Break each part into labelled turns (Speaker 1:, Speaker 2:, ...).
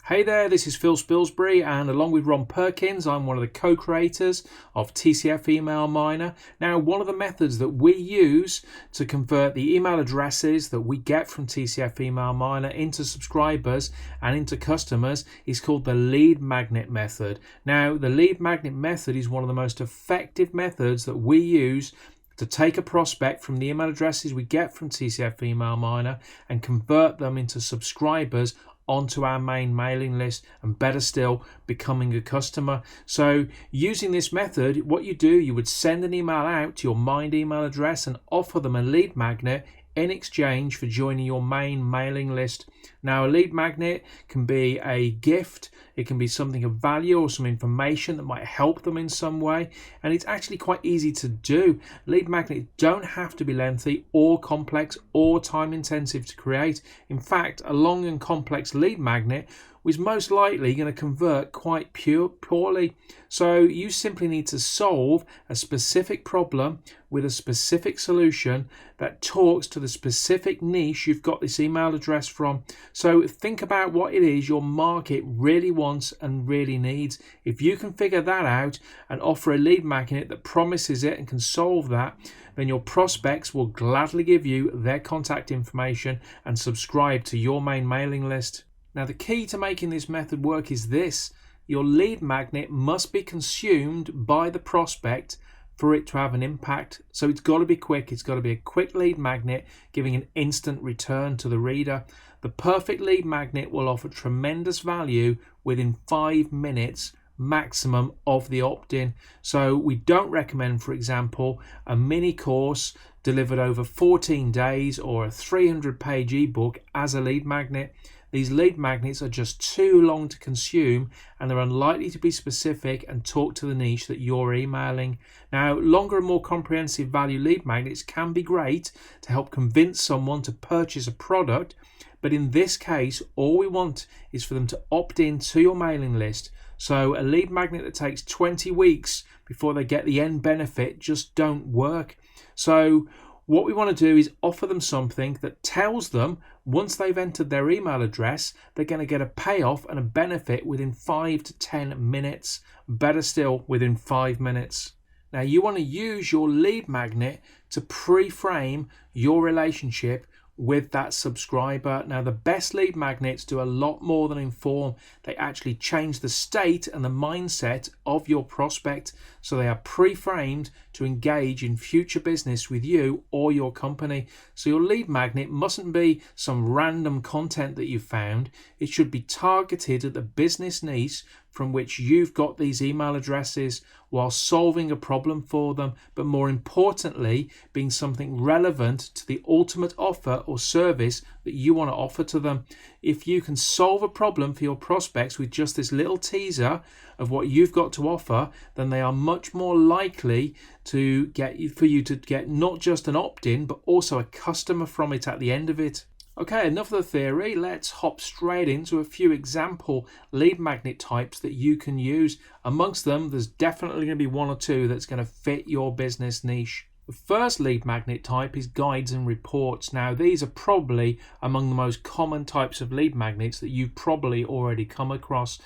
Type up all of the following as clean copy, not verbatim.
Speaker 1: Hey there, this is Phil Spilsbury, and along with Ron Perkins, I'm one of the co-creators of TCF Email Miner. Now, one of the methods that we use to convert the email addresses that we get from TCF Email Miner into subscribers and into customers is called the lead magnet method. Now, the lead magnet method is one of the most effective methods that we use to take a prospect from the email addresses we get from TCF Email Miner and convert them into subscribers onto our main mailing list, and better still, becoming a customer. So using this method, what you do, you would send an email out to your Mind email address and offer them a lead magnet in exchange for joining your main mailing list. Now, a lead magnet can be a gift, it can be something of value or some information that might help them in some way, and it's actually quite easy to do. Lead magnets don't have to be lengthy or complex or time intensive to create. In fact, a long and complex lead magnet was most likely going to convert quite poorly. So you simply need to solve a specific problem with a specific solution that talks to the specific niche you've got this email address from. So think about what it is your market really wants and really needs. If you can figure that out and offer a lead magnet that promises it and can solve that, then your prospects will gladly give you their contact information and subscribe to your main mailing list. Now, the key to making this method work is this: your lead magnet must be consumed by the prospect for it to have an impact. So it's got to be quick. It's got to be a quick lead magnet giving an instant return to the reader. The perfect lead magnet will offer tremendous value within 5 minutes maximum of the opt-in. So we don't recommend, for example, a mini course delivered over 14 days or a 300-page ebook as a lead magnet. These lead magnets are just too long to consume, and they're unlikely to be specific and talk to the niche that you're emailing. Now, longer and more comprehensive value lead magnets can be great to help convince someone to purchase a product, but in this case, all we want is for them to opt in to your mailing list. So a lead magnet that takes 20 weeks before they get the end benefit just don't work. So what we want to do is offer them something that tells them once they've entered their email address, they're going to get a payoff and a benefit within 5 to 10 minutes. Better still, within 5 minutes. Now, you want to use your lead magnet to pre-frame your relationship with that subscriber. Now, the best lead magnets do a lot more than inform. They actually change the state and the mindset of your prospect, so they are pre-framed to engage in future business with you or your company. So your lead magnet mustn't be some random content that you found. It should be targeted at the business niche from which you've got these email addresses, while solving a problem for them, but more importantly, being something relevant to the ultimate offer or service that you want to offer to them. If you can solve a problem for your prospects with just this little teaser of what you've got to offer, then they are much more likely to for you to get not just an opt-in, but also a customer from it at the end of it. Okay, enough of the theory. Let's hop straight into a few example lead magnet types that you can use. Amongst them, there's definitely going to be one or two that's going to fit your business niche. The first lead magnet type is guides and reports. Now, these are probably among the most common types of lead magnets that you've probably already come across.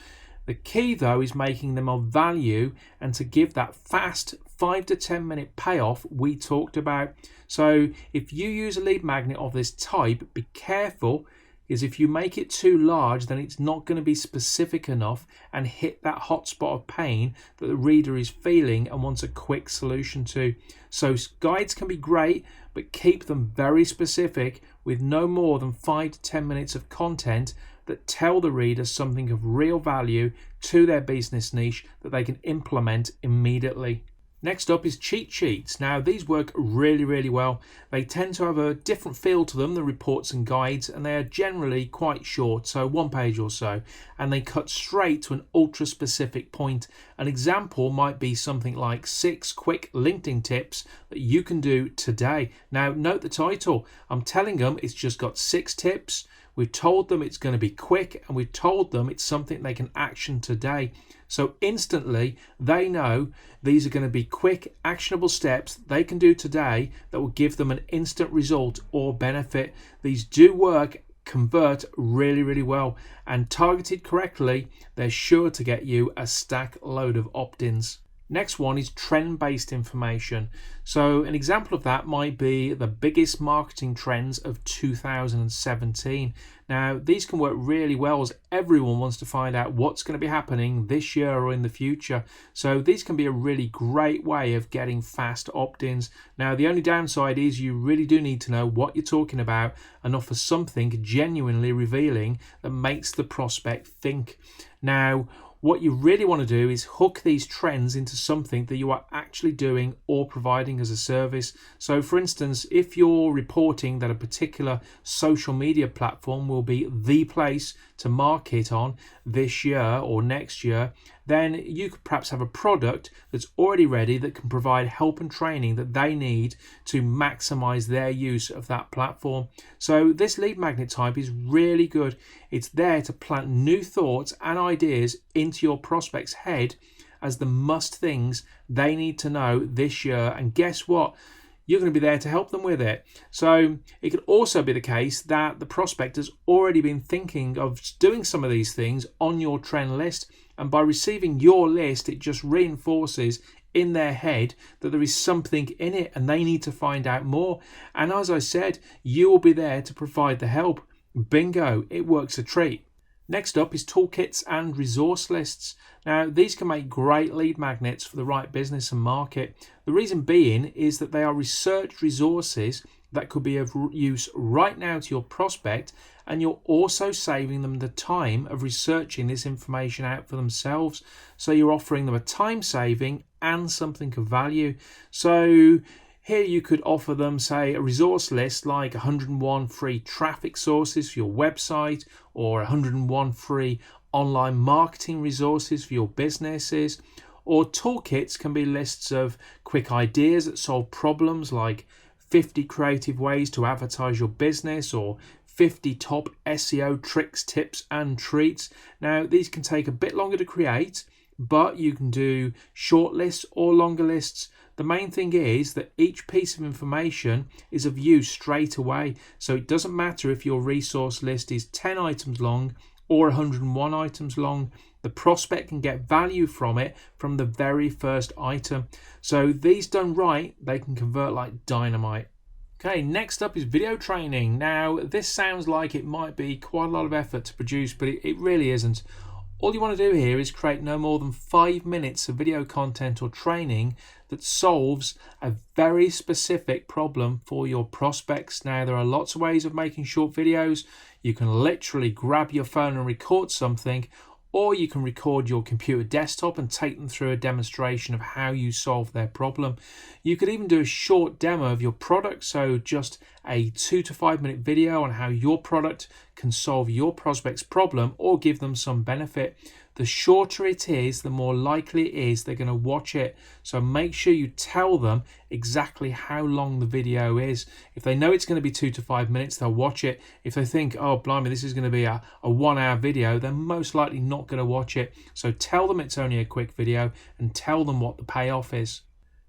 Speaker 1: The key, though, is making them of value and to give that fast 5 to 10 minute payoff we talked about. So if you use a lead magnet of this type, be careful, because if you make it too large, then it's not going to be specific enough and hit that hot spot of pain that the reader is feeling and wants a quick solution to. So guides can be great, but keep them very specific with no more than 5 to 10 minutes of content that tell the reader something of real value to their business niche that they can implement immediately. Next up is cheat sheets. Now, these work really, really well. They tend to have a different feel to them than reports and guides, and they are generally quite short, so 1 page or so, and they cut straight to an ultra specific point. An example might be something like 6 quick LinkedIn tips that you can do today. Now, note the title. I'm telling them it's just got 6 tips. We've told them it's going to be quick, and we've told them it's something they can action today. So instantly they know these are going to be quick, actionable steps they can do today that will give them an instant result or benefit. These do work convert really, really well, and targeted correctly, they're sure to get you a stack load of opt-ins. Next one is trend-based information. So an example of that might be the biggest marketing trends of 2017. Now, these can work really well as everyone wants to find out what's going to be happening this year or in the future. So these can be a really great way of getting fast opt-ins. Now, the only downside is you really do need to know what you're talking about and offer something genuinely revealing that makes the prospect think. Now, what you really want to do is hook these trends into something that you are actually doing or providing as a service. So for instance, if you're reporting that a particular social media platform will be the place to market on this year or next year, then you could perhaps have a product that's already ready that can provide help and training that they need to maximize their use of that platform. So this lead magnet type is really good. It's there to plant new thoughts and ideas into your prospect's head as the must things they need to know this year. And guess what? You're going to be there to help them with it. So it could also be the case that the prospect has already been thinking of doing some of these things on your trend list. And by receiving your list, it just reinforces in their head that there is something in it and they need to find out more. And as I said, you will be there to provide the help. Bingo, it works a treat. Next up is toolkits and resource lists. Now, these can make great lead magnets for the right business and market. The reason being is that they are research resources that could be of use right now to your prospect, and you're also saving them the time of researching this information out for themselves. So you're offering them a time saving and something of value. So here you could offer them, say, a resource list like 101 free traffic sources for your website or 101 free online marketing resources for your businesses. Or toolkits can be lists of quick ideas that solve problems like 50 creative ways to advertise your business or 50 top SEO tricks, tips and treats. Now, these can take a bit longer to create, but you can do short lists or longer lists. The main thing is that each piece of information is of use straight away. So it doesn't matter if your resource list is 10 items long or 101 items long. The prospect can get value from it from the very first item. So these done right, they can convert like dynamite. Okay, next up is video training. Now, this sounds like it might be quite a lot of effort to produce, but it really isn't. All you want to do here is create no more than 5 minutes of video content or training that solves a very specific problem for your prospects. Now, there are lots of ways of making short videos. You can literally grab your phone and record something, or you can record your computer desktop and take them through a demonstration of how you solve their problem. You could even do a short demo of your product, so just a 2 to 5 minute video on how your product can solve your prospect's problem or give them some benefit. The shorter it is, the more likely it is they're going to watch it. So make sure you tell them exactly how long the video is. If they know it's going to be 2 to 5 minutes, they'll watch it. If they think, oh, blimey, this is going to be a 1 hour video, they're most likely not going to watch it. So tell them it's only a quick video and tell them what the payoff is.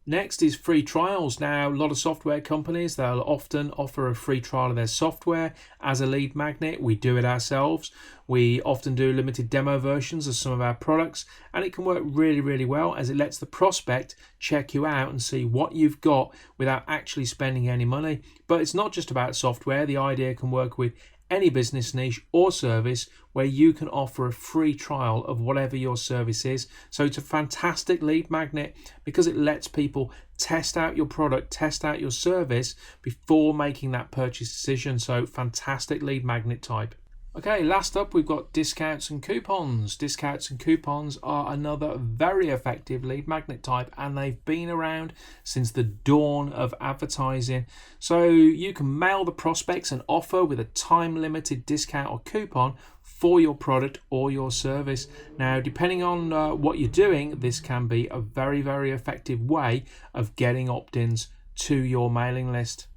Speaker 1: Next is free trials. Now, a lot of software companies, they'll often offer a free trial of their software as a lead magnet. We do it ourselves. We often do limited demo versions of some of our products, and it can work really, really well as it lets the prospect check you out and see what you've got without actually spending any money. But it's not just about software. The idea can work with any business niche or service where you can offer a free trial of whatever your service is. So it's a fantastic lead magnet because it lets people test out your product, test out your service before making that purchase decision. So fantastic lead magnet type. Okay, last up we've got discounts and coupons. Discounts and coupons are another very effective lead magnet type, and they've been around since the dawn of advertising. So you can mail the prospects an offer with a time-limited discount or coupon for your product or your service. Now, depending on what you're doing, this can be a very, very effective way of getting opt-ins to your mailing list.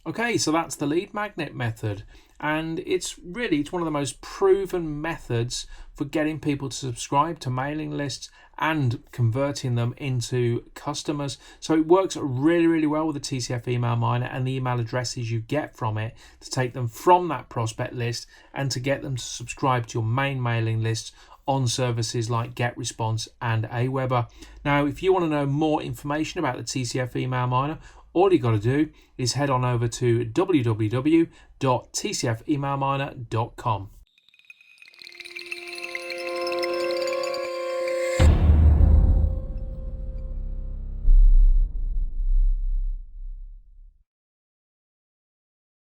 Speaker 1: Okay, so that's the lead magnet method. and it's one of the most proven methods for getting people to subscribe to mailing lists and converting them into customers. So it works really well with the TCF email miner and the email addresses you get from it to take them from that prospect list and to get them to subscribe to your main mailing lists on services like GetResponse and Aweber. Now, if you want to know more information about the TCF email miner, all you got to do is head on over to www.tcfemailminer.com.